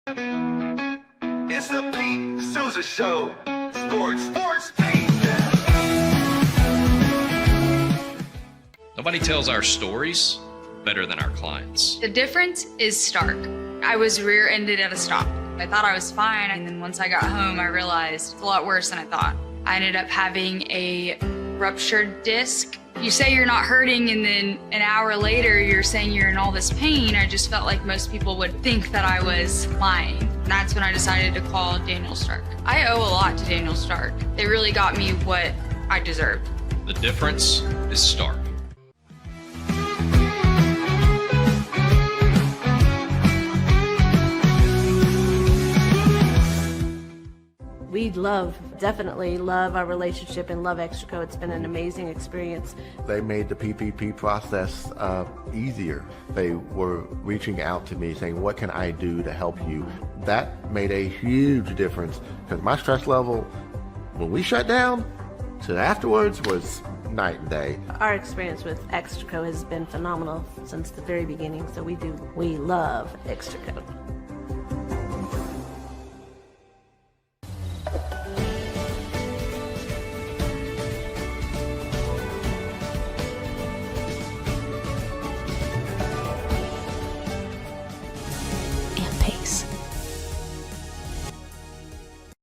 It's the Pete Sousa Show. Sports, Pete. Nobody tells our stories better than our clients. The difference is stark. I was rear-ended at a stop. I thought I was fine, and then once I got home, I realized it's a lot worse than I thought. I ended up having a ruptured disc. You say you're not hurting, and then an hour later, you're saying you're in all this pain. I just felt like most people would think that I was lying. And that's when I decided to call Daniel Stark. I owe a lot to Daniel Stark. They really got me what I deserved. The difference is stark. We definitely love our relationship and love Extraco. It's been an amazing experience. They made the PPP process easier. They were reaching out to me saying, what can I do to help you? That made a huge difference because my stress level, when we shut down, to afterwards was night and day. Our experience with Extraco has been phenomenal since the very beginning, so we love Extraco.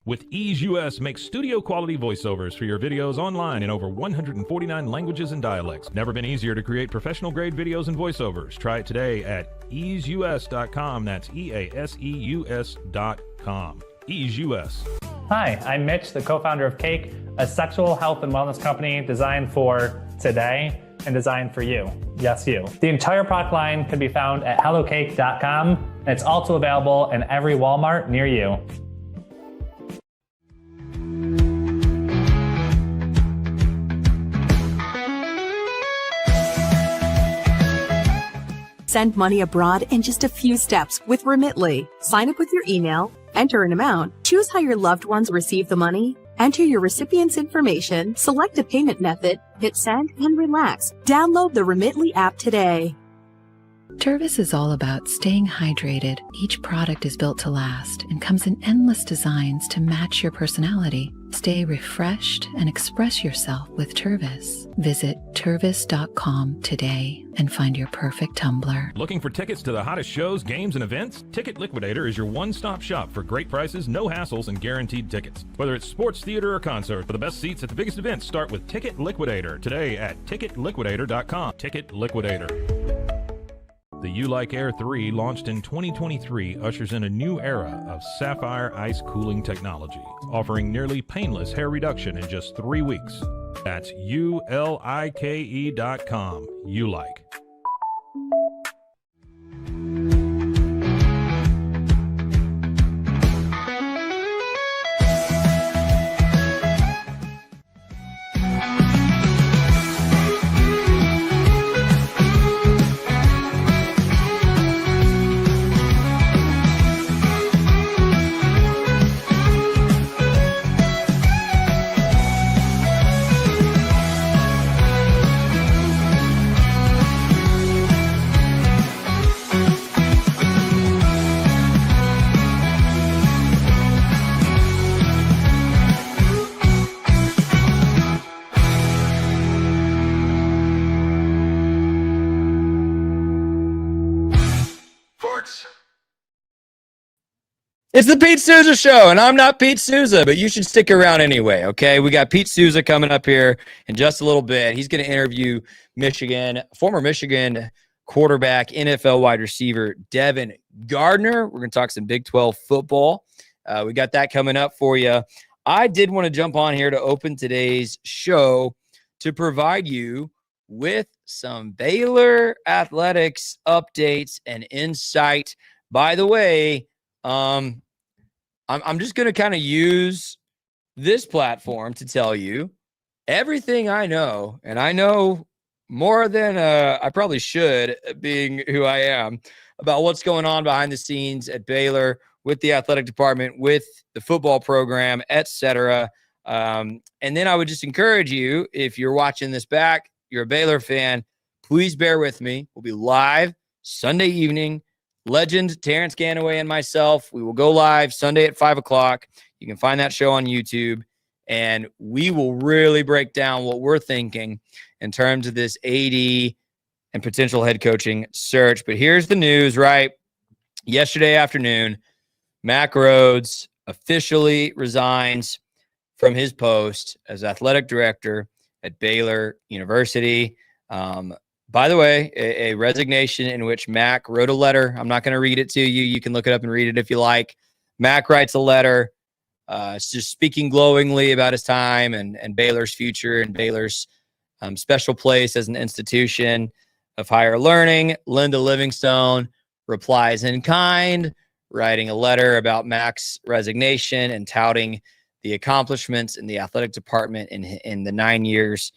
With Ease US makes studio quality voiceovers for your videos online in over 149 languages and dialects. Never been easier to create professional grade videos and voiceovers. Try it today at easeus.com. That's EASEUS.com. Ease US. Hi, I'm Mitch, the co-founder of Cake, a sexual health and wellness company designed for today and designed for you. Yes, you. The entire product line can be found at hellocake.com, and it's also available in every Walmart near you. Send money abroad in just a few steps with Remitly. Sign up with your email, enter an amount, choose how your loved ones receive the money, enter your recipient's information, select a payment method, hit send, and relax. Download the Remitly app today. Tervis is all about staying hydrated. Each product is built to last and comes in endless designs to match your personality. Stay refreshed and express yourself with Tervis. Visit tervis.com today and find your perfect tumbler. Looking for tickets to the hottest shows, games, and events? Ticket Liquidator is your one-stop shop for great prices, no hassles, and guaranteed tickets. Whether it's sports, theater, or concert, for the best seats at the biggest events, start with Ticket Liquidator today at ticketliquidator.com. Ticket Liquidator. The You Like Air 3, launched in 2023, ushers in a new era of sapphire ice cooling technology, offering nearly painless hair reduction in just 3 weeks. That's ULIKE.com. You Like. It's the Pete Sousa Show, and I'm not Pete Sousa, but you should stick around anyway, okay? We got Pete Sousa coming up here in just a little bit. He's going to interview former Michigan quarterback, NFL wide receiver, Devin Gardner. We're going to talk some Big 12 football. We got that coming up for you. I did want to jump on here to open today's show to provide you with some Baylor athletics updates and insight. By the way, I'm just going to kind of use this platform to tell you everything I know, and I know more than I probably should, being who I am, about what's going on behind the scenes at Baylor with the athletic department, with the football program, etc. And then I would just encourage you, if you're watching this back, you're a Baylor fan, please bear with me. We'll be live Sunday evening, legend Terrence Ganaway and myself. We will go live Sunday at 5 o'clock. You can find that show on YouTube, and we will really break down what we're thinking in terms of this AD and potential head coaching search. But here's the news, right? Yesterday afternoon, Mack Rhoades officially resigns from his post as athletic director at Baylor University. By the way, a resignation in which Mack wrote a letter. I'm not going to read it to you. You can look it up and read it if you like. Mack writes a letter just speaking glowingly about his time and Baylor's future and Baylor's special place as an institution of higher learning. Linda Livingstone replies in kind, writing a letter about Mack's resignation and touting the accomplishments in the athletic department in the 9 years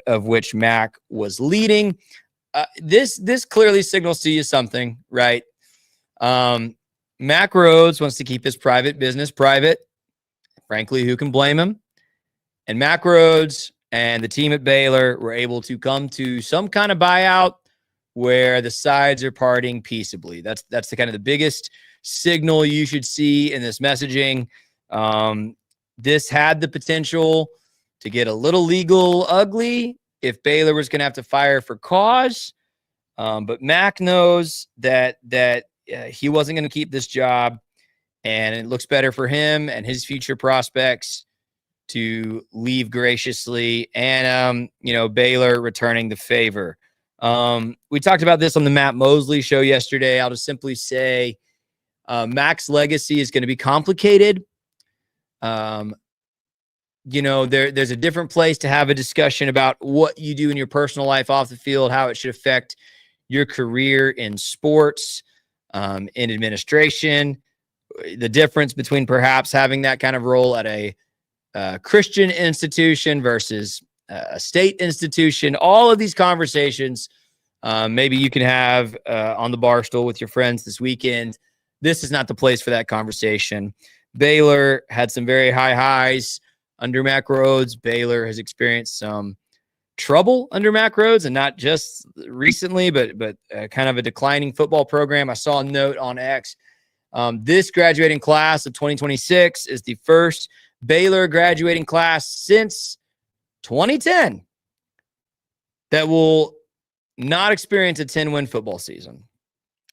of which Mack was leading. This clearly signals to you something, right? Mack Rhoades wants to keep his private business private. Frankly, who can blame him? And Mack Rhoades and the team at Baylor were able to come to some kind of buyout where the sides are parting peaceably. That's the kind of the biggest signal you should see in this messaging. This had the potential to get a little legal ugly if Baylor was going to have to fire for cause. But Mack knows that he wasn't going to keep this job, and it looks better for him and his future prospects to leave graciously, and Baylor returning the favor. We talked about this on the Matt Mosley show yesterday. I'll just simply say Mack's legacy is going to be complicated. There's a different place to have a discussion about what you do in your personal life off the field, how it should affect your career in sports, in administration, the difference between perhaps having that kind of role at a Christian institution versus a state institution. All of these conversations, maybe you can have on the bar stool with your friends this weekend. This is not the place for that conversation. Baylor had some very high highs under Mack Rhoades. Baylor has experienced some trouble under Mack Rhoades, and not just recently, but kind of a declining football program. I saw a note on X. This graduating class of 2026 is the first Baylor graduating class since 2010 that will not experience a 10-win football season.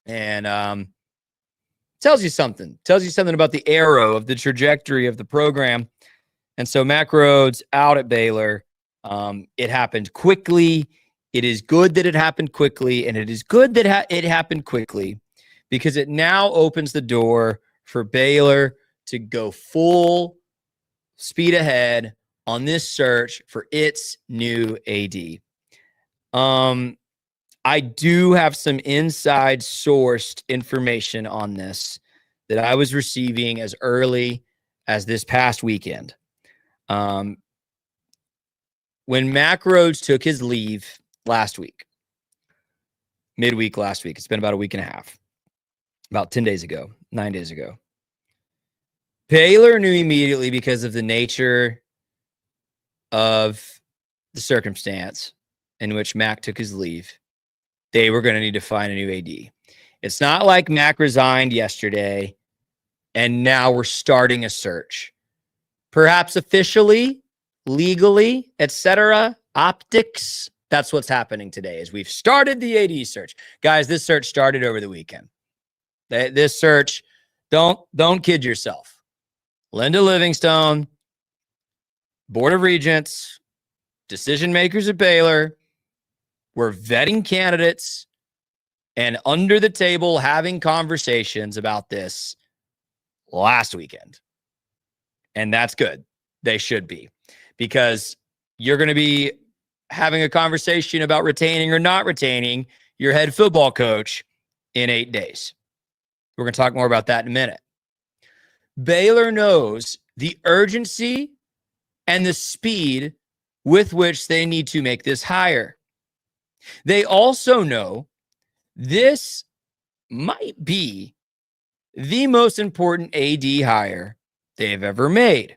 And tells you something about the arrow of the trajectory of the program. And so Mack Rhoades out at Baylor. It happened quickly. It is good that it happened quickly, and it is good that it happened quickly because it now opens the door for Baylor to go full speed ahead on this search for its new AD. I do have some inside sourced information on this that I was receiving as early as this past weekend. When Mack Rhoades took his leave last week, midweek last week, it's been about a week and a half, about 9 days ago, Baylor knew immediately, because of the nature of the circumstance in which Mack took his leave, they were going to need to find a new AD. It's not like Mack resigned yesterday and now we're starting a search. Perhaps officially, legally, etc., optics. That's what's happening today, is we've started the AD search. Guys, this search started over the weekend. This search, don't kid yourself. Linda Livingstone, Board of Regents, decision makers at Baylor were vetting candidates and under the table having conversations about this last weekend. And that's good. They should be, because you're going to be having a conversation about retaining or not retaining your head football coach in 8 days. We're going to talk more about that in a minute. Baylor knows the urgency and the speed with which they need to make this hire. They also know this might be the most important AD hire they've ever made.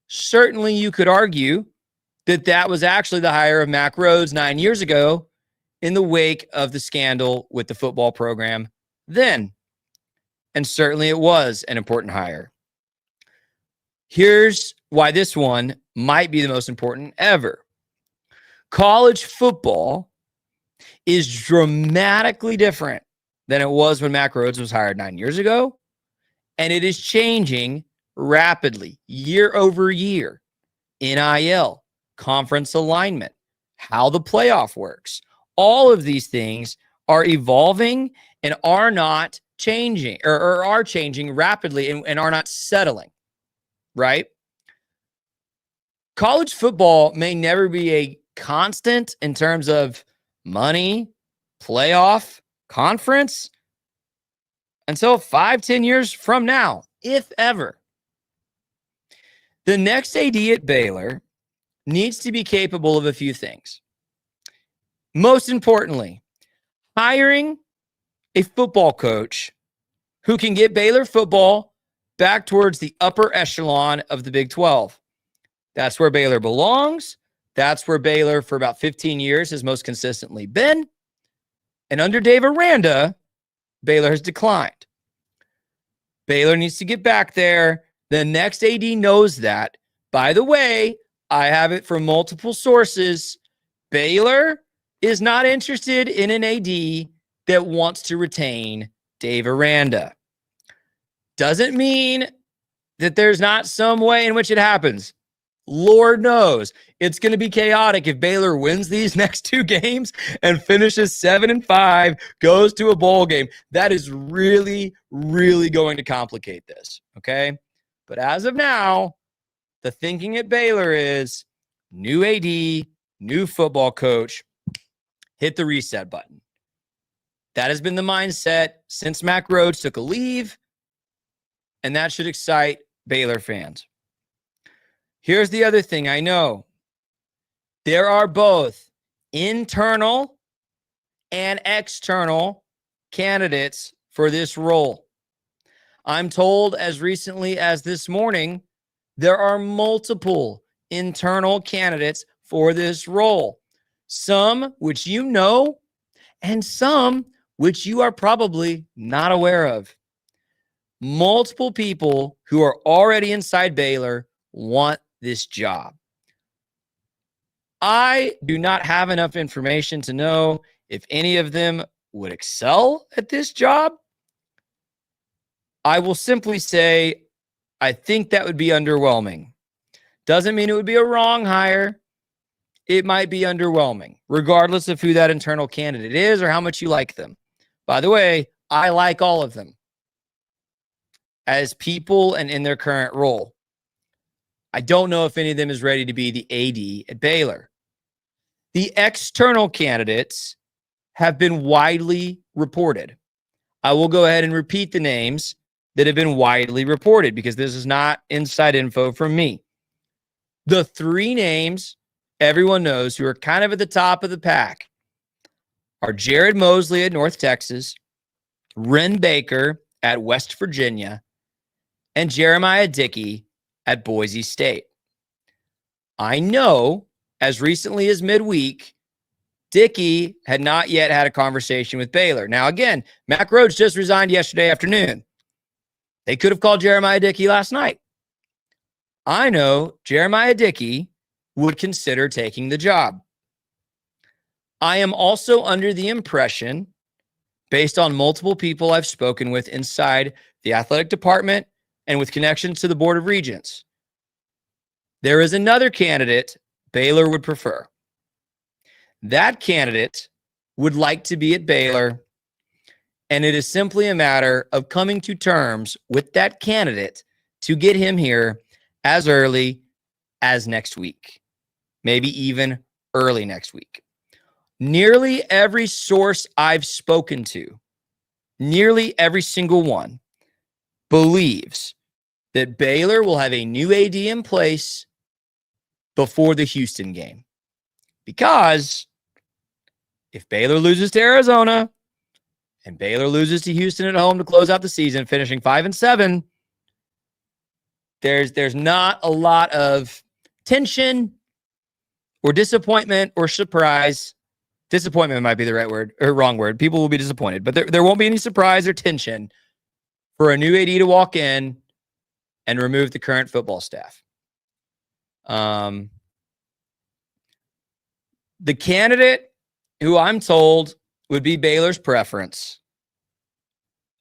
Certainly, you could argue that was actually the hire of Mack Rhoades 9 years ago in the wake of the scandal with the football program then. And certainly it was an important hire. Here's why this one might be the most important ever. College football is dramatically different than it was when Mack Rhoades was hired 9 years ago. And it is changing rapidly, year over year. NIL, conference alignment, how the playoff works. All of these things are evolving and are not changing or are changing rapidly and are not settling, right? College football may never be a constant in terms of money, playoff, conference until 5-10 years from now, if ever. The next AD at Baylor needs to be capable of a few things. Most importantly, hiring a football coach who can get Baylor football back towards the upper echelon of the Big 12. That's where Baylor belongs. That's where Baylor for about 15 years has most consistently been. And under Dave Aranda, Baylor has declined. Baylor needs to get back there. The next AD knows that. By the way, I have it from multiple sources. Baylor is not interested in an AD that wants to retain Dave Aranda. Doesn't mean that there's not some way in which it happens. Lord knows it's going to be chaotic if Baylor wins these next two games and finishes 7-5, goes to a bowl game. That is really, really going to complicate this, okay? But as of now, the thinking at Baylor is new AD, new football coach, hit the reset button. That has been the mindset since Mack Rhoades took a leave, and that should excite Baylor fans. Here's the other thing I know. There are both internal and external candidates for this role. I'm told as recently as this morning, there are multiple internal candidates for this role. Some which you know, and some which you are probably not aware of. Multiple people who are already inside Baylor want this job. I do not have enough information to know if any of them would excel at this job. I will simply say, I think that would be underwhelming. Doesn't mean it would be a wrong hire. It might be underwhelming, regardless of who that internal candidate is or how much you like them. By the way, I like all of them as people and in their current role. I don't know if any of them is ready to be the AD at Baylor. The external candidates have been widely reported. I will go ahead and repeat the names that have been widely reported because this is not inside info from me. The three names everyone knows who are kind of at the top of the pack are Jared Mosley at North Texas, Ren Baker at West Virginia, and Jeremiah Dickey at Boise State. I know as recently as midweek, Dickey had not yet had a conversation with Baylor. Now, again, Mack Rhoades just resigned yesterday afternoon. They could have called Jeremiah Dickey last night. I know Jeremiah Dickey would consider taking the job. I am also under the impression, based on multiple people I've spoken with inside the athletic department and with connections to the Board of Regents, there is another candidate Baylor would prefer. That candidate would like to be at Baylor, and it is simply a matter of coming to terms with that candidate to get him here as early as next week, maybe even early next week. Nearly every source I've spoken to, nearly every single one, believes that Baylor will have a new AD in place before the Houston game. Because if Baylor loses to Arizona and Baylor loses to Houston at home to close out the season, finishing 5-7, there's not a lot of tension or disappointment or surprise Disappointment might be the right word or wrong word. People will be disappointed, but there won't be any surprise or tension for a new AD to walk in and remove the current football staff. The candidate who I'm told would be Baylor's preference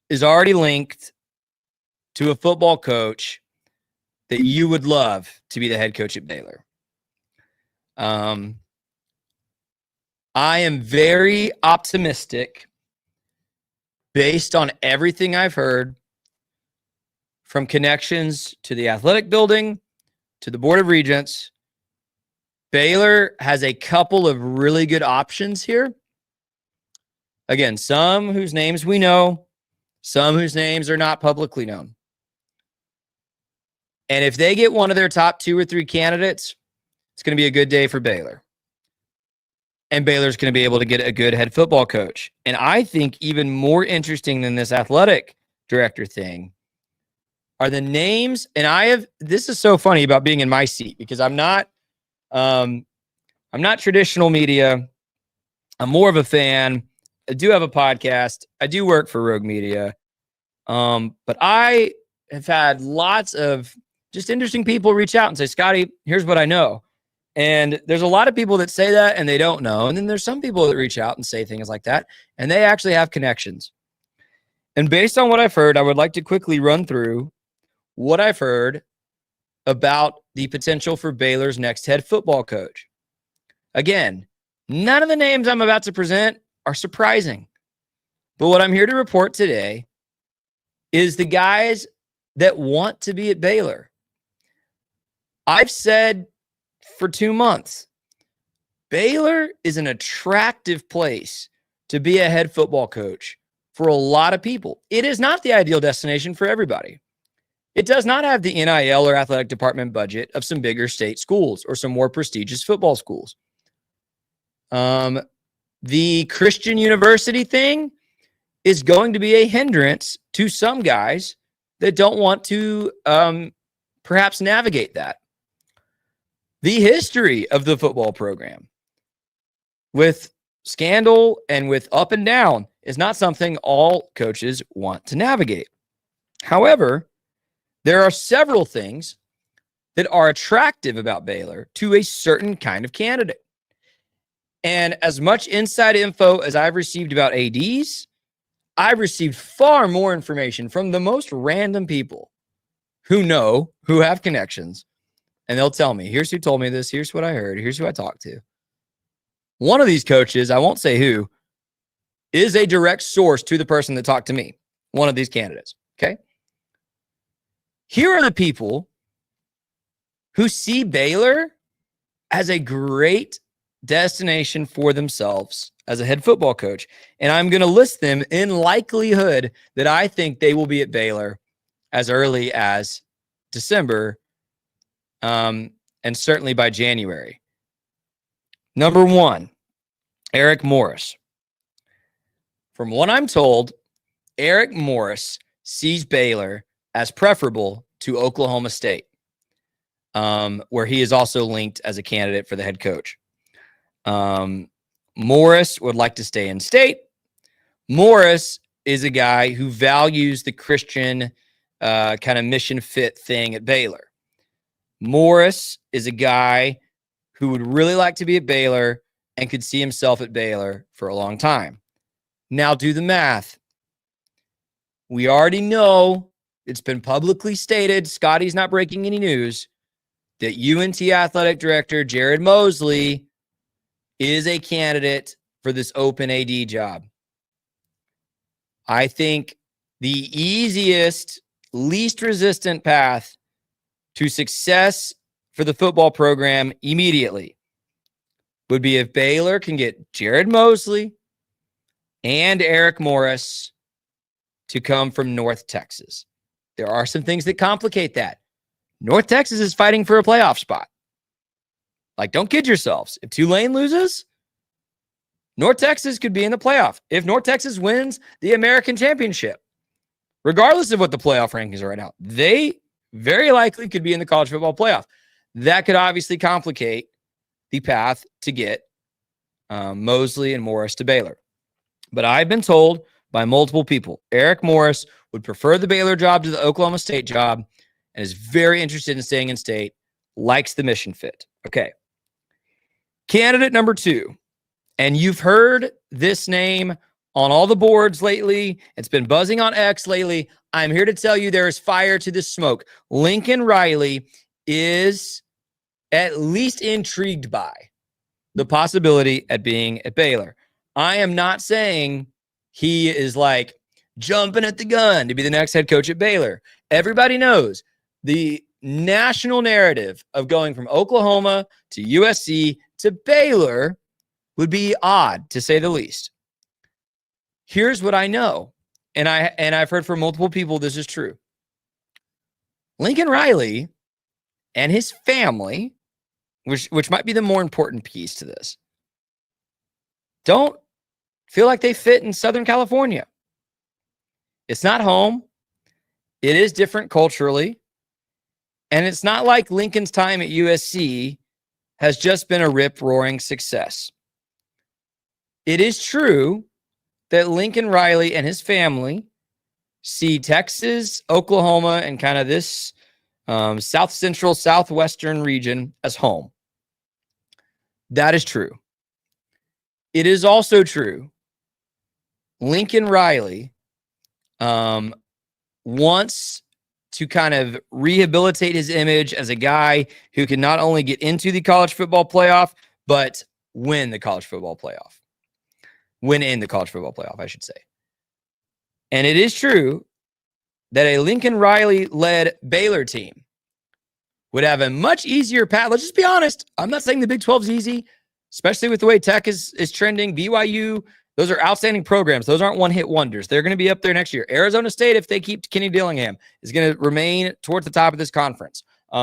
is already linked to a football coach that you would love to be the head coach at Baylor. I am very optimistic based on everything I've heard from connections to the athletic building, to the Board of Regents. Baylor has a couple of really good options here. Again, some whose names we know, some whose names are not publicly known. And if they get one of their top 2 or 3 candidates, it's going to be a good day for Baylor. And Baylor's going to be able to get a good head football coach. And I think even more interesting than this athletic director thing are the names. And this is so funny about being in my seat because I'm not traditional media. I'm more of a fan. I do have a podcast. I do work for Rogue Media. But I have had lots of just interesting people reach out and say, Scotty, here's what I know. And there's a lot of people that say that and they don't know. And then there's some people that reach out and say things like that, and they actually have connections. And based on what I've heard, I would like to quickly run through what I've heard about the potential for Baylor's next head football coach. Again, none of the names I'm about to present are surprising. But what I'm here to report today is the guys that want to be at Baylor. I've said for 2 months, Baylor is an attractive place to be a head football coach for a lot of people. It is not the ideal destination for everybody. It does not have the NIL or athletic department budget of some bigger state schools or some more prestigious football schools. The Christian university thing is going to be a hindrance to some guys that don't want to perhaps navigate that. The history of the football program with scandal and with up and down is not something all coaches want to navigate. However, there are several things that are attractive about Baylor to a certain kind of candidate. And as much inside info as I've received about ADs, I've received far more information from the most random people who know, who have connections. And they'll tell me, here's who told me this, here's what I heard, here's who I talked to. One of these coaches, I won't say who, is a direct source to the person that talked to me, one of these candidates, okay? Here are the people who see Baylor as a great destination for themselves as a head football coach. And I'm going to list them in likelihood that I think they will be at Baylor as early as December, and certainly by January. Number 1, Eric Morris. From what I'm told, Eric Morris sees Baylor as preferable to Oklahoma State, where he is also linked as a candidate for the head coach. Morris would like to stay in state. Morris is a guy who values the Christian kind of mission fit thing at Baylor. Morris is a guy who would really like to be at Baylor and could see himself at Baylor for a long time. Now do the math. We already know, it's been publicly stated, Scotty's not breaking any news, that UNT athletic director Jared Mosley is a candidate for this open AD job. I think the easiest, least resistant path to success for the football program immediately would be if Baylor can get Jared Mosley and Eric Morris to come from North Texas. There are some things that complicate that. North Texas is fighting for a playoff spot. Like, don't kid yourselves. If Tulane loses, North Texas could be in the playoff. If North Texas wins the American Championship, regardless of what the playoff rankings are right now, they very likely could be in the college football playoff. That could obviously complicate the path to get Mosley and Morris to Baylor. But I've been told by multiple people, Eric Morris would prefer the Baylor job to the Oklahoma State job and is very interested in staying in state, likes the mission fit. Okay. Candidate number 2, and you've heard this name on all the boards lately. It's been buzzing on X lately. I'm here to tell you there is fire to the smoke. Lincoln Riley is at least intrigued by the possibility at being at Baylor. I am not saying he is like jumping at the gun to be the next head coach at Baylor. Everybody knows the national narrative of going from Oklahoma to USC to Baylor would be odd, to say the least. Here's what I know, and I've heard from multiple people this is true. Lincoln Riley and his family, which might be the more important piece to this, don't feel like they fit in Southern California. It's not home. It is different culturally. And it's not like Lincoln's time at USC has just been a rip-roaring success. It is true that Lincoln Riley and his family see Texas, Oklahoma, and kind of this South Central, Southwestern region as home. That is true. It is also true Lincoln Riley wants to kind of rehabilitate his image as a guy who can not only get into the college football playoff, but win the college football playoff. Win in the college football playoff, I should say. And it is true that a Lincoln Riley-led Baylor team would have a much easier path. Let's just be honest. I'm not saying the Big 12 is easy, especially with the way Tech is trending. BYU, those are outstanding programs. Those aren't one-hit wonders. They're going to be up there next year. Arizona State, if they keep Kenny Dillingham, is going to remain towards the top of this conference.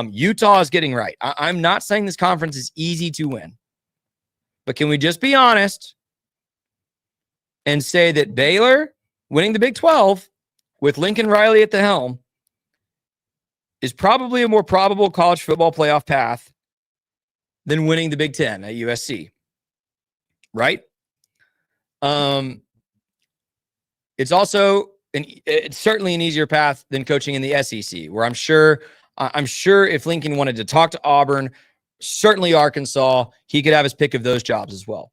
Utah is getting right. I'm not saying this conference is easy to win. But can we just be honest and say that Baylor winning the Big 12 with Lincoln Riley at the helm is probably a more probable college football playoff path than winning the Big 10 at USC, right? It's also it's certainly an easier path than coaching in the SEC, where I'm sure if Lincoln wanted to talk to Auburn, certainly Arkansas, he could have his pick of those jobs as well.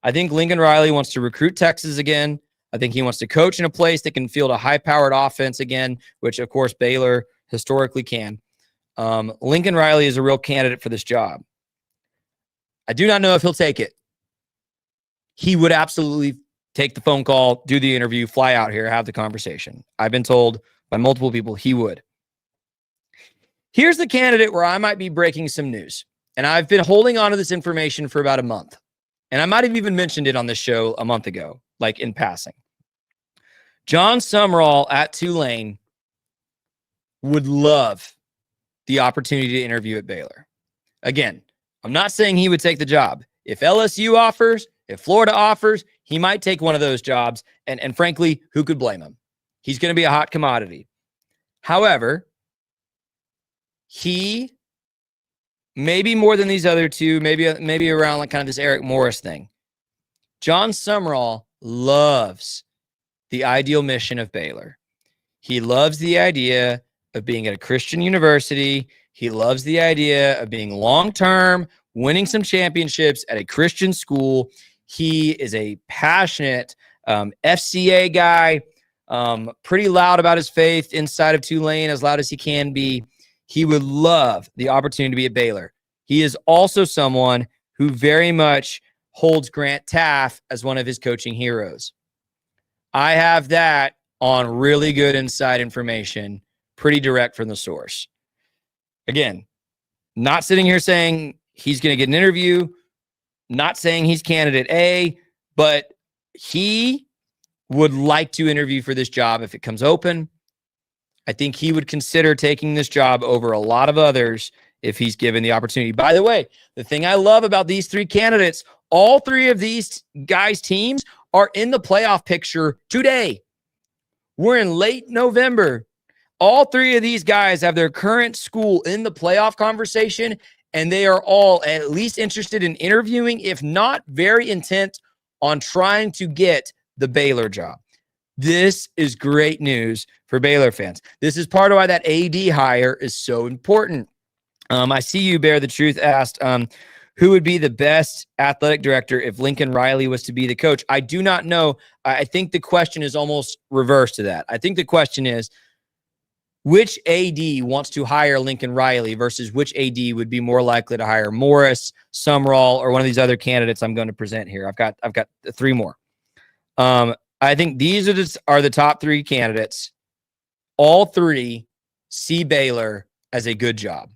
I think Lincoln Riley wants to recruit Texas again. I think he wants to coach in a place that can field a high-powered offense again, which, of course, Baylor historically can. Lincoln Riley is a real candidate for this job. I do not know if he'll take it. He would absolutely take the phone call, do the interview, fly out here, have the conversation. I've been told by multiple people he would. Here's the candidate where I might be breaking some news. And I've been holding on to this information for about a month. And I might have even mentioned it on this show a month ago, like in passing. John Sumrall at Tulane would love the opportunity to interview at Baylor. Again, I'm not saying he would take the job. If LSU offers, if Florida offers, he might take one of those jobs. And frankly, who could blame him? He's going to be a hot commodity. However, he, maybe more than these other two, maybe around like kind of this Eric Morris thing, John Sumrall loves the ideal mission of Baylor. He loves the idea of being at a Christian university. He loves the idea of being long-term, winning some championships at a Christian school. He is a passionate FCA guy, pretty loud about his faith inside of Tulane, as loud as he can be. He would love the opportunity to be at Baylor. He is also someone who very much holds Grant Taff as one of his coaching heroes. I have that on really good inside information, pretty direct from the source. Again, not sitting here saying he's going to get an interview, not saying he's candidate A, but he would like to interview for this job if it comes open. I think he would consider taking this job over a lot of others if he's given the opportunity. By the way, the thing I love about these three candidates, all three of these guys' teams are in the playoff picture today. We're in late November. All three of these guys have their current school in the playoff conversation, and they are all at least interested in interviewing, if not very intent on trying to get the Baylor job. This is great news for Baylor fans. This is part of why that AD hire is so important. I see you, Bear the Truth, asked, who would be the best athletic director if Lincoln Riley was to be the coach? I do not know. I think the question is almost reverse to that. I think the question is, which AD wants to hire Lincoln Riley versus which AD would be more likely to hire Morris, Sumrall, or one of these other candidates I'm going to present here. I've got 3 more. I think these are the top 3 candidates. All 3 see Baylor as a good job.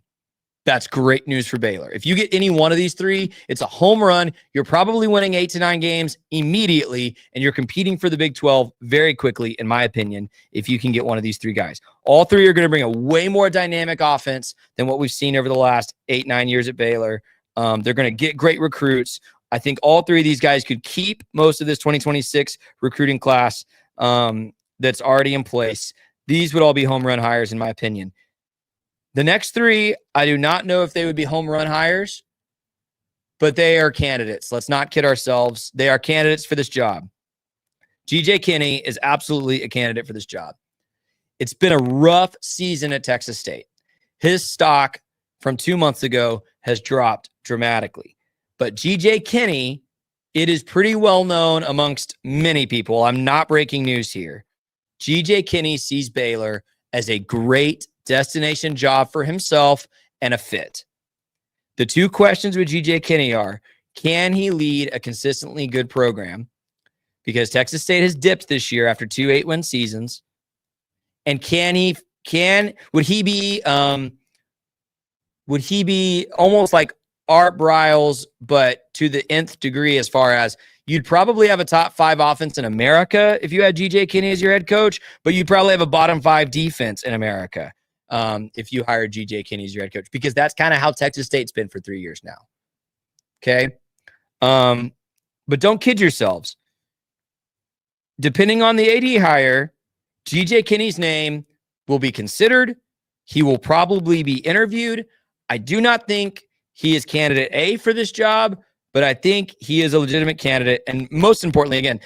That's great news for Baylor. If you get any one of these 3, it's a home run. You're probably winning 8 to 9 games immediately, and you're competing for the Big 12 very quickly, in my opinion, if you can get one of these 3 guys. All 3 are going to bring a way more dynamic offense than what we've seen over the last 8-9 years at Baylor. They're going to get great recruits. I think all 3 of these guys could keep most of this 2026 recruiting class that's already in place. These would all be home run hires, in my opinion. The next 3, I do not know if they would be home run hires, but they are candidates. Let's not kid ourselves. They are candidates for this job. G.J. Kinney is absolutely a candidate for this job. It's been a rough season at Texas State. His stock from 2 months ago has dropped dramatically. But G.J. Kinney, it is pretty well known amongst many people. I'm not breaking news here. G.J. Kinney sees Baylor as a great destination job for himself and a fit. The 2 questions with G.J. Kinney are, can he lead a consistently good program? Because Texas State has dipped this year after 2 8-win seasons. And would he be almost like Art Briles, but to the nth degree, as far as you'd probably have a top 5 offense in America if you had G.J. Kinney as your head coach, but you'd probably have a bottom 5 defense in America if you hired G.J. Kinney as your head coach, because that's kind of how Texas State's been for 3 years now. Okay? But don't kid yourselves. Depending on the AD hire, G.J. Kinney's name will be considered. He will probably be interviewed. I do not think he is candidate A for this job, but I think he is a legitimate candidate. And most importantly, again,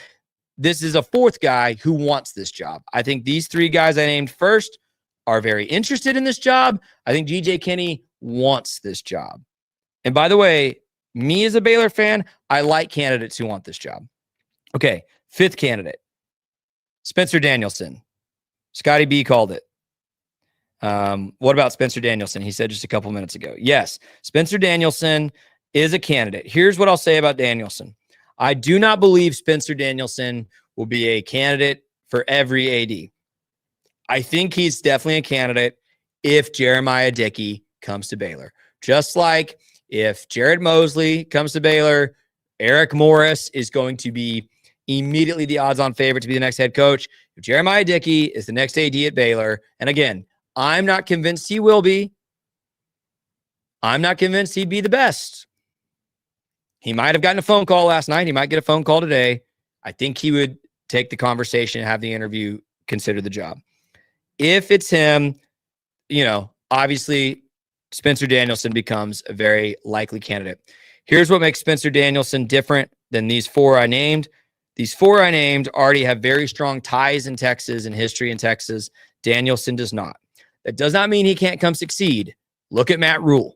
this is a 4th guy who wants this job. I think these 3 guys I named first are very interested in this job. I think G.J. Kinney wants this job. And by the way, me as a Baylor fan, I like candidates who want this job. Okay, 5th candidate, Spencer Danielson. Scotty B called it. What about Spencer Danielson? He said just a couple minutes ago. Yes, Spencer Danielson is a candidate. Here's what I'll say about Danielson. I do not believe Spencer Danielson will be a candidate for every AD. I think he's definitely a candidate if Jeremiah Dickey comes to Baylor. Just like if Jared Mosley comes to Baylor, Eric Morris is going to be immediately the odds-on favorite to be the next head coach. If Jeremiah Dickey is the next AD at Baylor, and again, I'm not convinced he will be. I'm not convinced he'd be the best. He might have gotten a phone call last night. He might get a phone call today. I think he would take the conversation, have the interview, consider the job. If it's him, obviously Spencer Danielson becomes a very likely candidate. Here's what makes Spencer Danielson different than these 4 I named. These 4 I named already have very strong ties in Texas and history in Texas. Danielson does not. That does not mean he can't come succeed. Look at Matt Rule,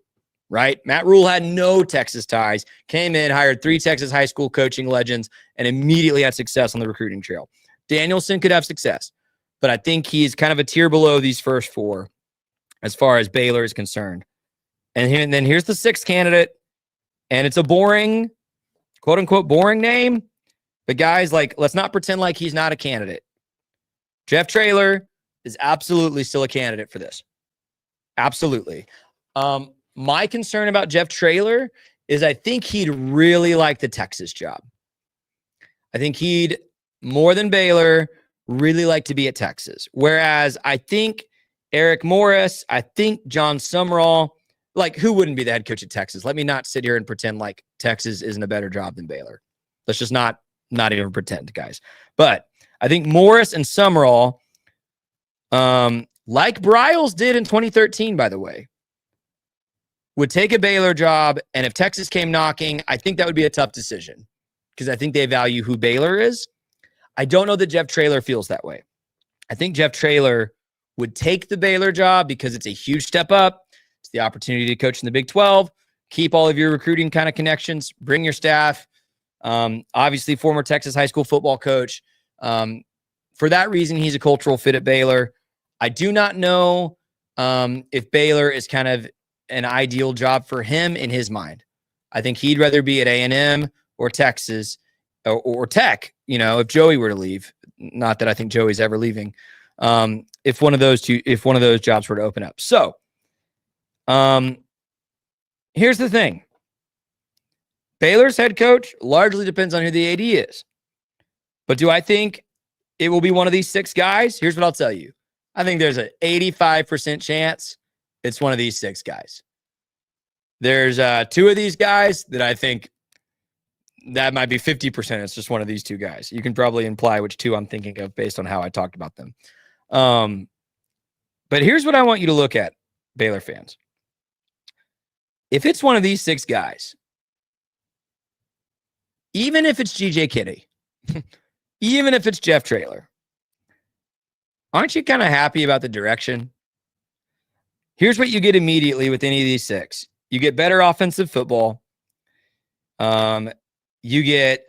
right? Matt Rule had no Texas ties, came in, hired 3 Texas high school coaching legends, and immediately had success on the recruiting trail. Danielson could have success, but I think he's kind of a tier below these first 4 as far as Baylor is concerned. And then here's the 6th candidate, and it's a boring, quote-unquote boring name, but guys, let's not pretend like he's not a candidate. Jeff Traylor is absolutely still a candidate for this. Absolutely. My concern about Jeff Traylor is I think he'd really like the Texas job. I think he'd, more than Baylor, really like to be at Texas. Whereas I think Eric Morris, I think John Sumrall, who wouldn't be the head coach at Texas? Let me not sit here and pretend like Texas isn't a better job than Baylor. Let's just not even pretend, guys. But I think Morris and Sumrall, like Briles did in 2013, by the way, would take a Baylor job, and if Texas came knocking, I think that would be a tough decision because I think they value who Baylor is. I don't know that Jeff Traylor feels that way. I think Jeff Traylor would take the Baylor job because it's a huge step up. It's the opportunity to coach in the Big 12, keep all of your recruiting kind of connections, bring your staff. Obviously, former Texas high school football coach. For that reason, he's a cultural fit at Baylor. I do not know if Baylor is kind of an ideal job for him in his mind. I think he'd rather be at A&M or Texas or Tech, if Joey were to leave. Not that I think Joey's ever leaving. If one of those jobs were to open up. So here's the thing. Baylor's head coach largely depends on who the AD is. But do I think it will be one of these 6 guys? Here's what I'll tell you. I think there's an 85% chance it's one of these 6 guys. There's 2 of these guys that I think that might be 50%. It's just one of these 2 guys. You can probably imply which 2 I'm thinking of based on how I talked about them. But here's what I want you to look at, Baylor fans. If it's one of these 6 guys, even if it's GJ Kitty, even if it's Jeff Traylor, aren't you kind of happy about the direction? Here's what you get immediately with any of these 6. You get better offensive football. You get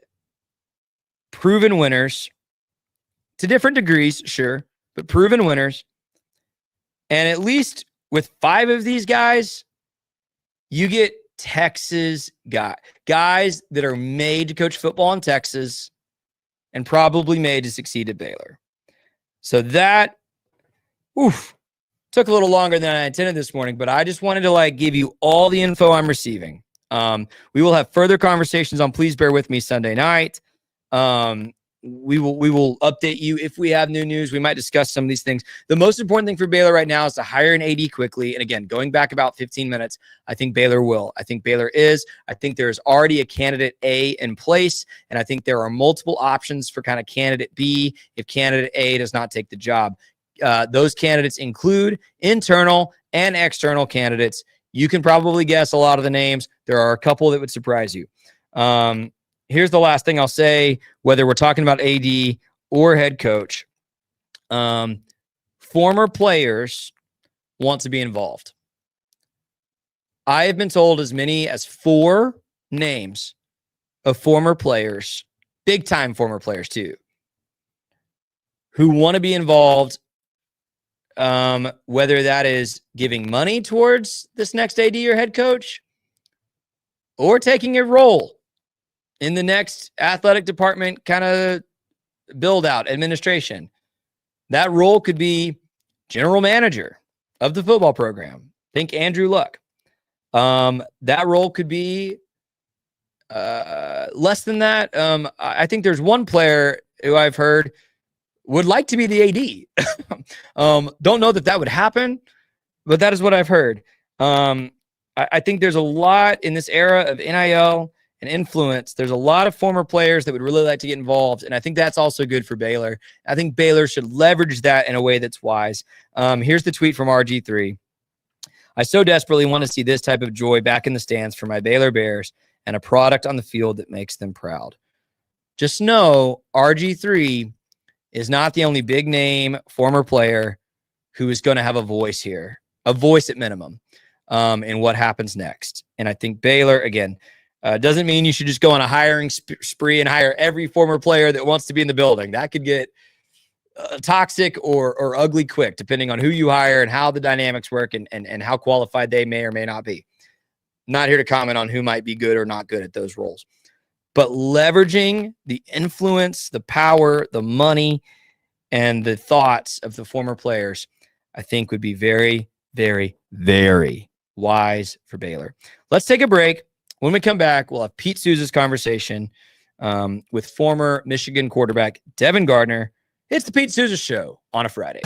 proven winners to different degrees, sure, but proven winners. And at least with 5 of these guys, you get Texas guys that are made to coach football in Texas and probably made to succeed at Baylor. So that, took a little longer than I intended this morning, but I just wanted to give you all the info I'm receiving. We will have further conversations on Please Bear With Me Sunday night. We will update you if we have new news. We might discuss some of these things. The most important thing for Baylor right now is to hire an AD quickly. And again, going back about 15 minutes, I think Baylor will. I think Baylor is. I think there's already a candidate A in place. And I think there are multiple options for kind of candidate B if candidate A does not take the job. Those candidates include internal and external candidates. You can probably guess a lot of the names. There are a couple that would surprise you. Here's the last thing I'll say, whether we're talking about AD or head coach. Former players want to be involved. I have been told as many as 4 names of former players, big-time former players too, who want to be involved, whether that is giving money towards this next AD or head coach or taking a role in the next athletic department kind of build out administration. That role could be general manager of the football program. Think Andrew Luck. That role could be less than that. I think there's one player who I've heard would like to be the AD. Don't know that would happen, but that is what I've heard. I think there's a lot in this era of NIL and influence. There's a lot of former players that would really like to get involved, and I think that's also good for Baylor. I think Baylor should leverage that in a way that's wise. Here's the tweet from RG3. I so desperately want to see this type of joy back in the stands for my Baylor Bears and a product on the field that makes them proud. Just know RG3 is not the only big name former player who is going to have a voice here, a voice at minimum, in what happens next. And I think Baylor, again, doesn't mean you should just go on a hiring spree and hire every former player that wants to be in the building. That could get toxic or ugly quick, depending on who you hire and how the dynamics work and how qualified they may or may not be. Not here to comment on who might be good or not good at those roles. But leveraging the influence, the power, the money, and the thoughts of the former players, I think would be very, very, very wise for Baylor. Let's take a break. When we come back, we'll have Pete Sousa's conversation with former Michigan quarterback Devin Gardner. It's the Pete Sousa Show on a Friday.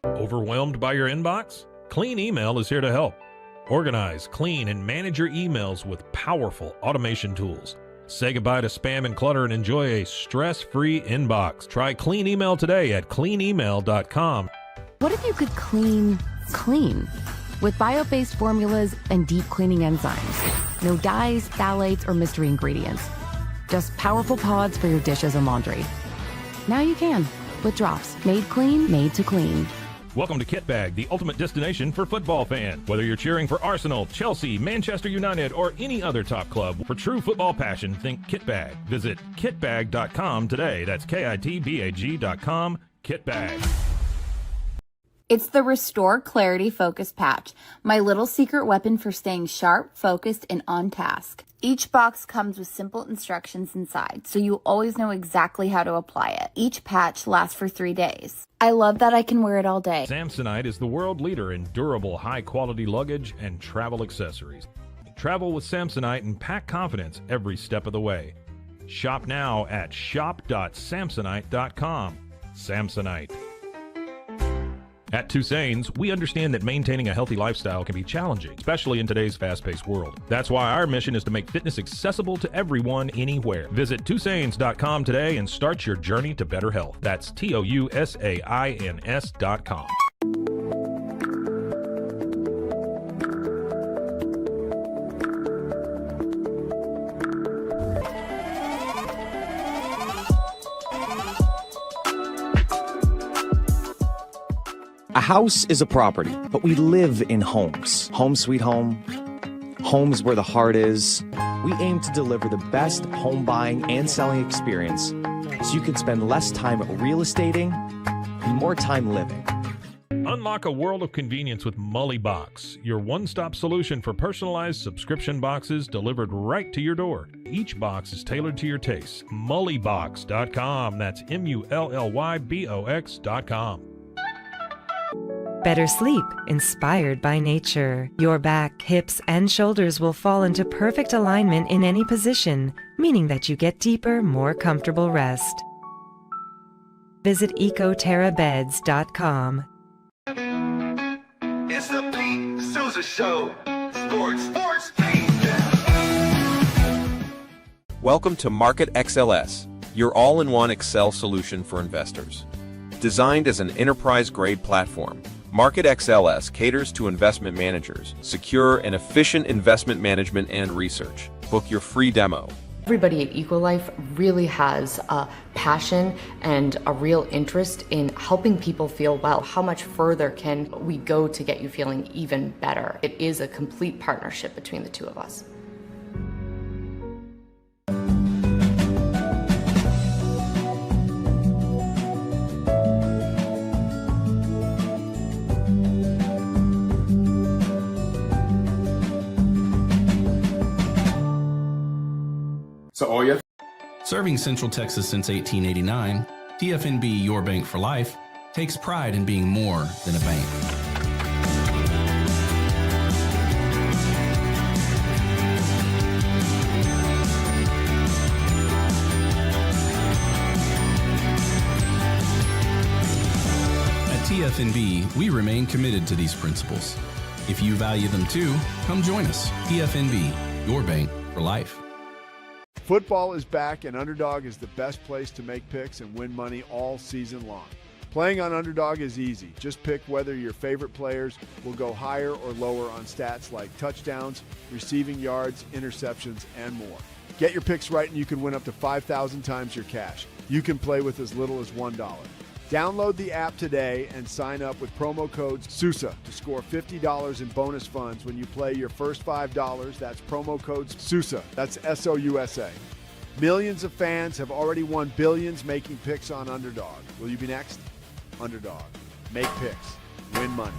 Overwhelmed by your inbox? Clean Email is here to help. Organize, clean, and manage your emails with powerful automation tools. Say goodbye to spam and clutter and enjoy a stress-free inbox. Try Clean Email today at cleanemail.com. What if you could clean? with bio-based formulas and deep cleaning enzymes. No dyes, phthalates, or mystery ingredients. Just powerful pods for your dishes and laundry. Now you can, with drops made clean, made to clean. Welcome to Kit Bag, the ultimate destination for football fans. Whether you're cheering for Arsenal, Chelsea, Manchester United, or any other top club, for true football passion, think Kit Bag. Visit kitbag.com today. That's KITBAG.com. Kit Bag. It's the Restore Clarity Focus Patch, my little secret weapon for staying sharp, focused, and on task. Each box comes with simple instructions inside, so you always know exactly how to apply it. Each patch lasts for 3 days. I love that I can wear it all day. Samsonite is the world leader in durable, high-quality luggage and travel accessories. Travel with Samsonite and pack confidence every step of the way. Shop now at shop.samsonite.com. Samsonite. At Tusane's, we understand that maintaining a healthy lifestyle can be challenging, especially in today's fast-paced world. That's why our mission is to make fitness accessible to everyone, anywhere. Visit Tusanes.com today and start your journey to better health. That's TOUSAINS.com. A house is a property, but we live in homes. Home sweet home. Homes where the heart is. We aim to deliver the best home buying and selling experience so you can spend less time real estating and more time living. Unlock a world of convenience with Mully Box, your one-stop solution for personalized subscription boxes delivered right to your door. Each box is tailored to your tastes. Mullybox.com. That's MULLYBOX.com. Better sleep, inspired by nature. Your back, hips, and shoulders will fall into perfect alignment in any position, meaning that you get deeper, more comfortable rest. Visit ecoterrabeds.com. It's the Pete Sousa Show. Sports Pete. Welcome to Market XLS, your all-in-one Excel solution for investors. Designed as an enterprise-grade platform, Market XLS caters to investment managers, secure and efficient investment management and research. Book your free demo. Everybody at Ecolife really has a passion and a real interest in helping people feel well. How much further can we go to get you feeling even better? It is a complete partnership between the two of us. Serving Central Texas since 1889, TFNB Your Bank for Life takes pride in being more than a bank. At TFNB, we remain committed to these principles. If you value them too, come join us. TFNB, Your Bank for Life. Football is back, and Underdog is the best place to make picks and win money all season long. Playing on Underdog is easy. Just pick whether your favorite players will go higher or lower on stats like touchdowns, receiving yards, interceptions, and more. Get your picks right and you can win up to 5,000 times your cash. You can play with as little as $1. Download the app today and sign up with promo code SOUSA to score $50 in bonus funds when you play your first $5. That's promo code SOUSA. That's SOUSA. Millions of fans have already won billions making picks on Underdog. Will you be next? Underdog. Make picks. Win money.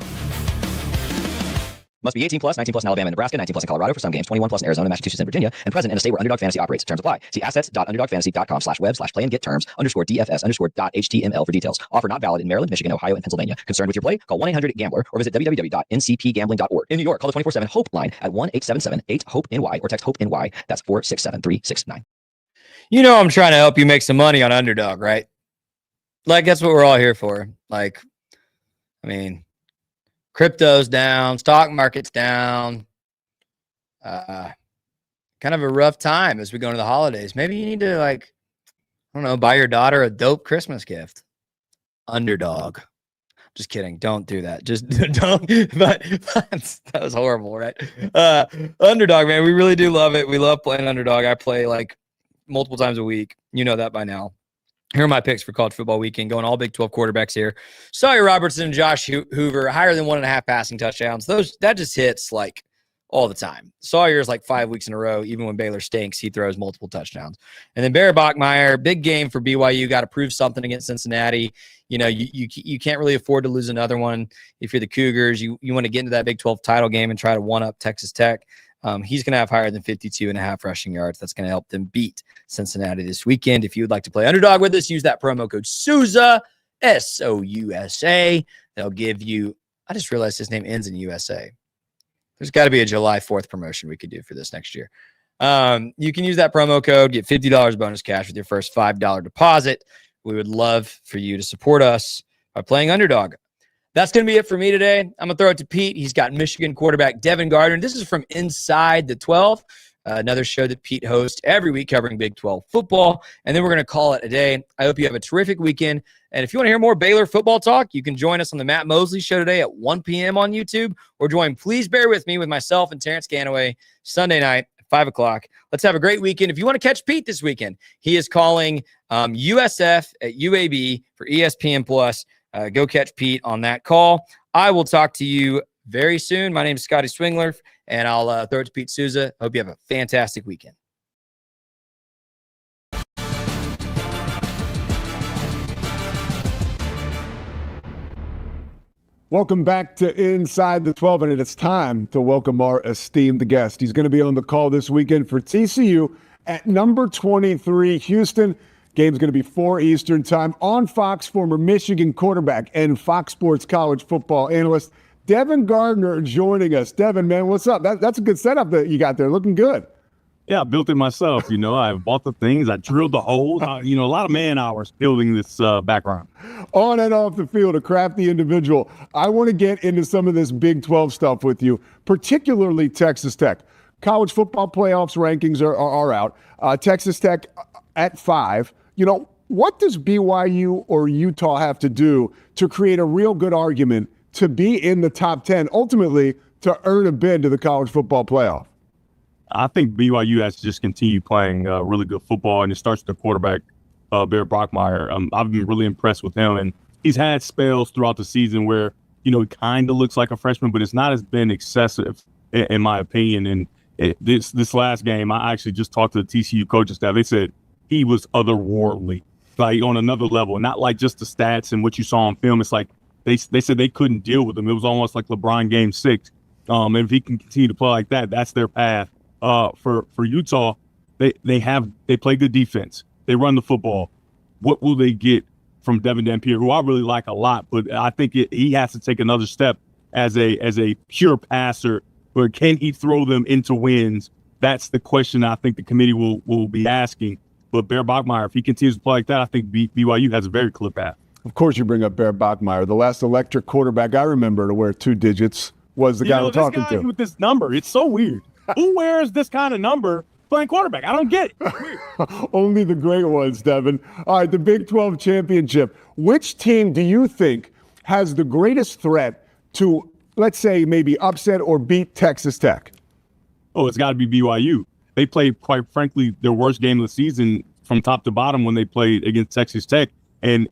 Must be 18 plus, 19 plus in Alabama and Nebraska, 19 plus in Colorado for some games, 21 plus in Arizona, Massachusetts, and Virginia, and present in a state where Underdog Fantasy operates. Terms apply. See assets.underdogfantasy.com/web/play-and-get-terms_DFS_.html for details. Offer not valid in Maryland, Michigan, Ohio, and Pennsylvania. Concerned with your play? Call 1-800-GAMBLER or visit www.ncpgambling.org. In New York, call the 24/7 HOPE line at 1-877-8-HOPE-NY or text HOPE-NY. That's 467-369. You know I'm trying to help you make some money on Underdog, right? Like, that's what we're all here for. Like, I mean, crypto's down, stock market's down. Kind of a rough time as we go into the holidays. Maybe you need to, like, I don't know, buy your daughter a dope Christmas gift. Underdog. Just kidding. Don't do that. Just don't. But that was horrible, right? Underdog, man. We really do love it. We love playing underdog. I play like multiple times a week. You know that by now. Here are my picks for college football weekend. Going all Big 12 quarterbacks here. Sawyer Robertson and Josh Hoover, higher than 1.5 passing touchdowns. That just hits like all the time. Sawyer's like 5 weeks in a row. Even when Baylor stinks, he throws multiple touchdowns. And then Barry Bachmeier, big game for BYU. Got to prove something against Cincinnati. You know, you can't really afford to lose another one if you're the Cougars. You want to get into that Big 12 title game and try to one-up Texas Tech. He's going to have higher than 52.5 rushing yards. That's going to help them beat Cincinnati this weekend. If you would like to play underdog with us, use that promo code Sousa, S-O-U-S-A. They'll give you, I just realized his name ends in USA. There's got to be a July 4th promotion we could do for this next year. You can use that promo code, get $50 bonus cash with your first $5 deposit. We would love for you to support us by playing underdog. That's going to be it for me today. I'm going to throw it to Pete. He's got Michigan quarterback Devin Gardner. This is from Inside the 12, another show that Pete hosts every week covering Big 12 football. And then we're going to call it a day. I hope you have a terrific weekend. And if you want to hear more Baylor football talk, you can join us on the Matt Mosley Show today at 1 p.m. on YouTube, or join Please Bear With Me with myself and Terrence Ganaway Sunday night at 5 o'clock. Let's have a great weekend. If you want to catch Pete this weekend, he is calling USF at UAB for ESPN+. Go catch Pete on that call. I will talk to you very soon. My name is Scotty Swingler, and I'll throw it to Pete Sousa. Hope you have a fantastic weekend. Welcome back to Inside the 12, and it's time to welcome our esteemed guest. He's going to be on the call this weekend for TCU at number 23, Houston. Game's going to be 4 Eastern time on Fox. Former Michigan quarterback and Fox Sports college football analyst Devin Gardner joining us. Devin, man, what's up? That's a good setup that you got there. Looking good. Yeah, I built it myself. You know, I bought the things. I drilled the holes. A lot of man hours building this background. On and off the field, a crafty individual. I want to get into some of this Big 12 stuff with you, particularly Texas Tech. College football playoffs rankings are out. Texas Tech at 5. You know, what does BYU or Utah have to do to create a real good argument to be in the top 10, ultimately to earn a bid to the college football playoff? I think BYU has to just continue playing really good football, and it starts with the quarterback, Barry Bachmeier. I've been really impressed with him, and he's had spells throughout the season where, he kind of looks like a freshman, but it's not been excessive, in my opinion. And this last game, I actually just talked to the TCU coaching staff. They said he was otherworldly, like on another level, not like just the stats and what you saw on film. It's like they said they couldn't deal with him. It was almost like LeBron Game 6. And if he can continue to play like that, that's their path. For Utah, they play good defense. They run the football. What will they get from Devin Dampier, who I really like a lot, but I think he has to take another step as a pure passer. But can he throw them into wins? That's the question I think the committee will be asking. But Bear Bachmeier, if he continues to play like that, I think BYU has a very clear path. Of course, you bring up Bear Bachmeier. The last electric quarterback I remember to wear 2 digits was the guy we're talking to. With this number, it's so weird. Who wears this kind of number playing quarterback? I don't get it. Weird. Only the great ones, Devin. All right, the Big 12 championship. Which team do you think has the greatest threat to, let's say, maybe upset or beat Texas Tech? Oh, it's got to be BYU. They played, quite frankly, their worst game of the season from top to bottom when they played against Texas Tech. And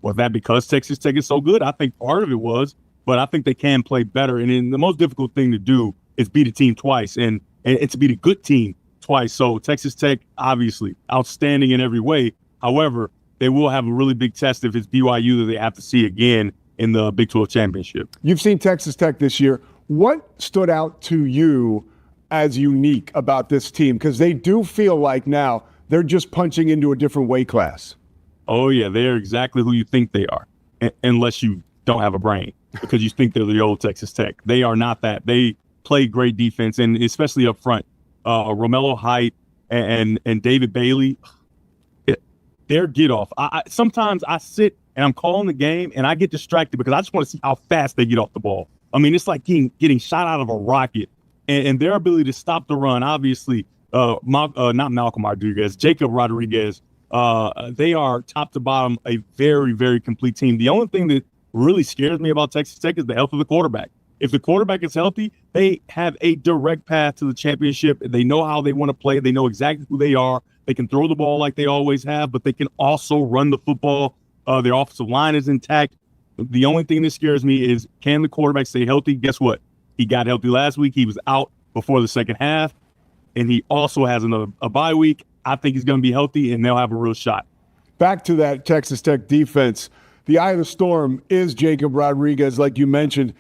was that because Texas Tech is so good? I think part of it was, but I think they can play better. And then the most difficult thing to do is beat a team twice and to beat a good team twice. So Texas Tech, obviously, outstanding in every way. However, they will have a really big test if it's BYU that they have to see again in the Big 12 championship. You've seen Texas Tech this year. What stood out to you as unique about this team? Because they do feel like now they're just punching into a different weight class. Oh, yeah, they're exactly who you think they are, unless you don't have a brain, because you think they're the old Texas Tech. They are not that. They play great defense, and especially up front. Romello Height and David Bailey, their get-off. Sometimes I sit and I'm calling the game, and I get distracted because I just want to see how fast they get off the ball. I mean, it's like getting shot out of a rocket. And their ability to stop the run, obviously, not Malcolm Rodriguez, Jacob Rodriguez, they are top to bottom a very, very complete team. The only thing that really scares me about Texas Tech is the health of the quarterback. If the quarterback is healthy, they have a direct path to the championship. They know how they want to play. They know exactly who they are. They can throw the ball like they always have, but they can also run the football. Their offensive line is intact. The only thing that scares me is, can the quarterback stay healthy? Guess what? He got healthy last week. He was out before the second half, and he also has a bye week. I think he's going to be healthy, and they'll have a real shot. Back to that Texas Tech defense. The eye of the storm is Jacob Rodriguez, like you mentioned.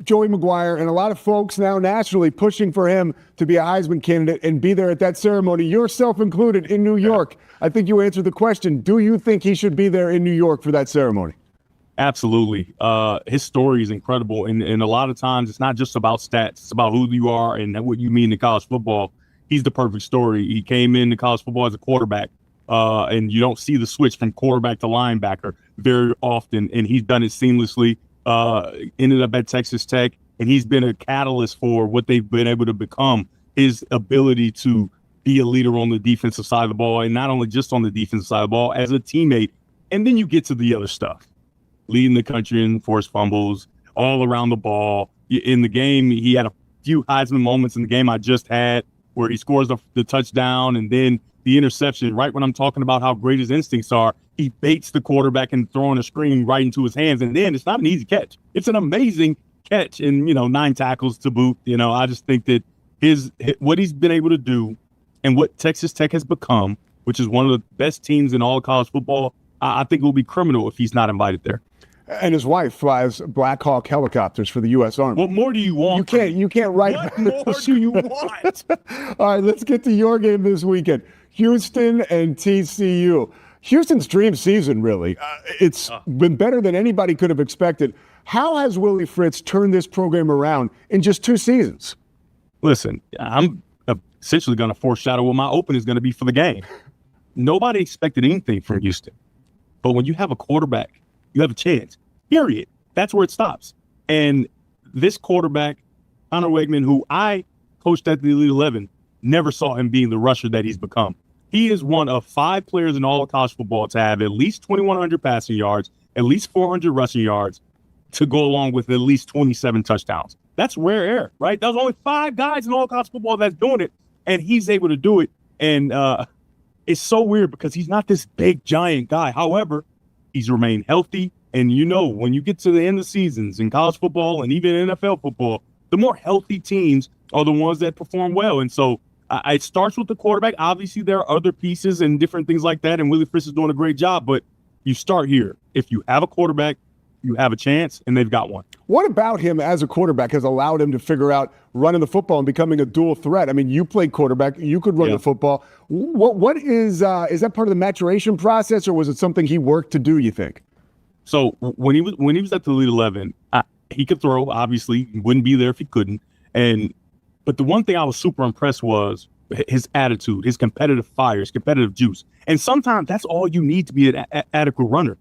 Joey McGuire and a lot of folks now nationally pushing for him to be a Heisman candidate and be there at that ceremony, yourself included, in New York. I think you answered the question. Do you think he should be there in New York for that ceremony? Absolutely. His story is incredible. And a lot of times it's not just about stats. It's about who you are and what you mean to college football. He's the perfect story. He came into college football as a quarterback, and you don't see the switch from quarterback to linebacker very often. And he's done it seamlessly. Ended up at Texas Tech, and he's been a catalyst for what they've been able to become. His ability to be a leader on the defensive side of the ball, and not only just on the defensive side of the ball, as a teammate. And then you get to the other stuff. Leading the country in forced fumbles, all around the ball. In the game, he had a few Heisman moments in the game I just had where he scores the touchdown and then the interception. Right when I'm talking about how great his instincts are, he baits the quarterback and throwing a screen right into his hands. And then it's not an easy catch. It's an amazing catch, and 9 tackles to boot. I just think that what he's been able to do and what Texas Tech has become, which is one of the best teams in all of college football, I think it will be criminal if he's not invited there. And his wife flies Black Hawk helicopters for the U.S. Army. What more do you want? You can't write. What more do you want? All right, let's get to your game this weekend. Houston and TCU. Houston's dream season, really. It's been better than anybody could have expected. How has Willie Fritz turned this program around in just 2 seasons? Listen, I'm essentially going to foreshadow what my open is going to be for the game. Nobody expected anything from Houston. But when you have a quarterback, you have a chance, period. That's where it stops. And this quarterback, Connor Wegman, who I coached at the Elite 11, never saw him being the rusher that he's become. He is one of 5 players in all of college football to have at least 2,100 passing yards, at least 400 rushing yards, to go along with at least 27 touchdowns. That's rare air, right? There's only 5 guys in all college football that's doing it, and he's able to do it. And it's so weird because he's not this big, giant guy. However, he's remained healthy. And when you get to the end of seasons in college football and even NFL football, the more healthy teams are the ones that perform well. And so it starts with the quarterback. Obviously, there are other pieces and different things like that, and Willie Fritz is doing a great job. But you start here. If you have a quarterback, you have a chance, and they've got one. What about him as a quarterback has allowed him to figure out running the football and becoming a dual threat? I mean, you played quarterback. You could run the football. What is that part of the maturation process, or was it something he worked to do, you think? So when he was at the Elite 11, he could throw, obviously. He wouldn't be there if he couldn't. But the one thing I was super impressed was his attitude, his competitive fire, his competitive juice. And sometimes that's all you need to be an adequate runner.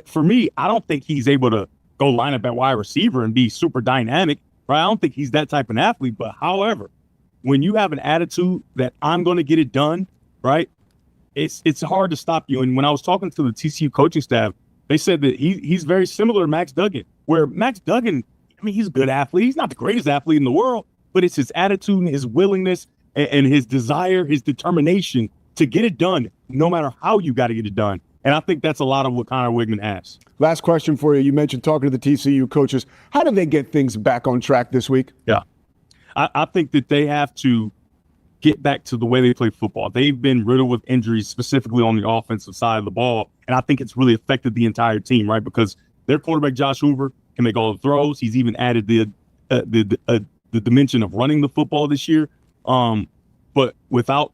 For me, I don't think he's able to go line up at wide receiver and be super dynamic, right? I don't think he's that type of athlete. But however, when you have an attitude that I'm going to get it done, right, it's hard to stop you. And when I was talking to the TCU coaching staff, they said that he's very similar to Max Duggan, where Max Duggan, I mean, he's a good athlete. He's not the greatest athlete in the world, but it's his attitude and his willingness and his desire, his determination to get it done, no matter how you got to get it done. And I think that's a lot of what Connor Wegman has. Last question for you. You mentioned talking to the TCU coaches. How do they get things back on track this week? Yeah. I think that they have to get back to the way they play football. They've been riddled with injuries, specifically on the offensive side of the ball. And I think it's really affected the entire team, right? Because their quarterback, Josh Hoover, can make all the throws. He's even added the dimension of running the football this year. But without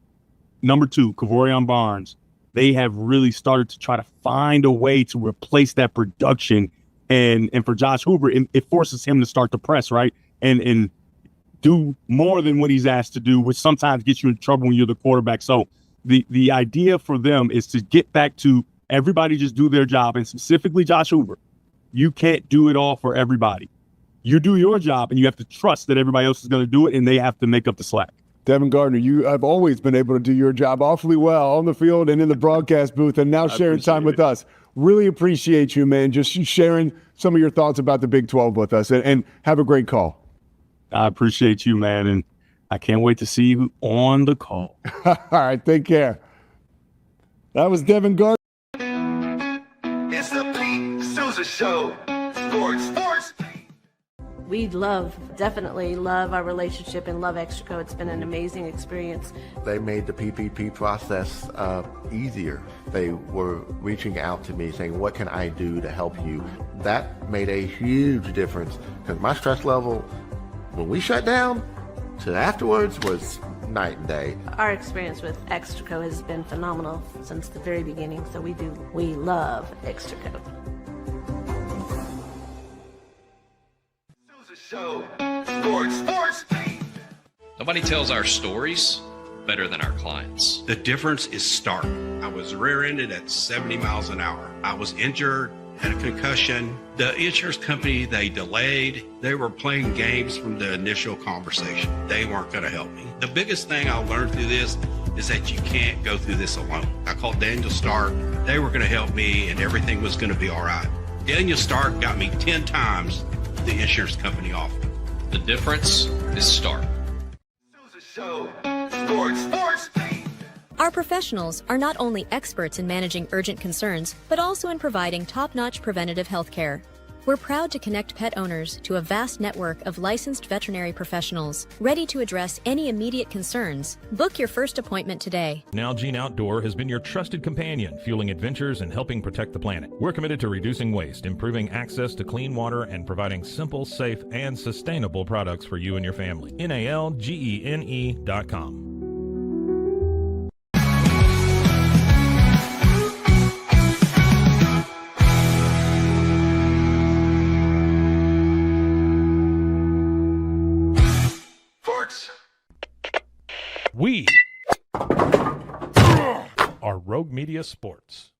number 2, Kavorian Barnes, they have really started to try to find a way to replace that production. And for Josh Hoover, it forces him to start to press, right? And do more than what he's asked to do, which sometimes gets you in trouble when you're the quarterback. So the idea for them is to get back to everybody just do their job, and specifically Josh Hoover. You can't do it all for everybody. You do your job, and you have to trust that everybody else is going to do it, and they have to make up the slack. Devin Gardner, you have always been able to do your job awfully well on the field and in the broadcast booth, and now sharing time with us. really appreciate you, man, just sharing some of your thoughts about the Big 12 with us, and have a great call. I appreciate you, man, and I can't wait to see you on the call. All right, take care. That was Devin Gardner. It's the Pete Sousa Show. Sports. We definitely love our relationship and love Extraco. It's been an amazing experience. They made the PPP process easier. They were reaching out to me saying, what can I do to help you? That made a huge difference because my stress level, when we shut down to afterwards, was night and day. Our experience with Extraco has been phenomenal since the very beginning, so we love Extraco. Show. Sports. Nobody tells our stories better than our clients. The difference is stark. I was rear-ended at 70 miles an hour. I was injured, had a concussion. The insurance company, they delayed. They were playing games from the initial conversation. They weren't going to help me. The biggest thing I learned through this is that you can't go through this alone. I called Daniel Stark. They were going to help me, and everything was going to be all right. Daniel Stark got me 10 times the insurance company offered. The difference is stark. Show. Sports. Our professionals are not only experts in managing urgent concerns, but also in providing top-notch preventative health care. We're proud to connect pet owners to a vast network of licensed veterinary professionals, ready to address any immediate concerns. Book your first appointment today. Nalgene Outdoor has been your trusted companion, fueling adventures and helping protect the planet. We're committed to reducing waste, improving access to clean water, and providing simple, safe, and sustainable products for you and your family. NALGENE.com. We are Rogue Media Sports.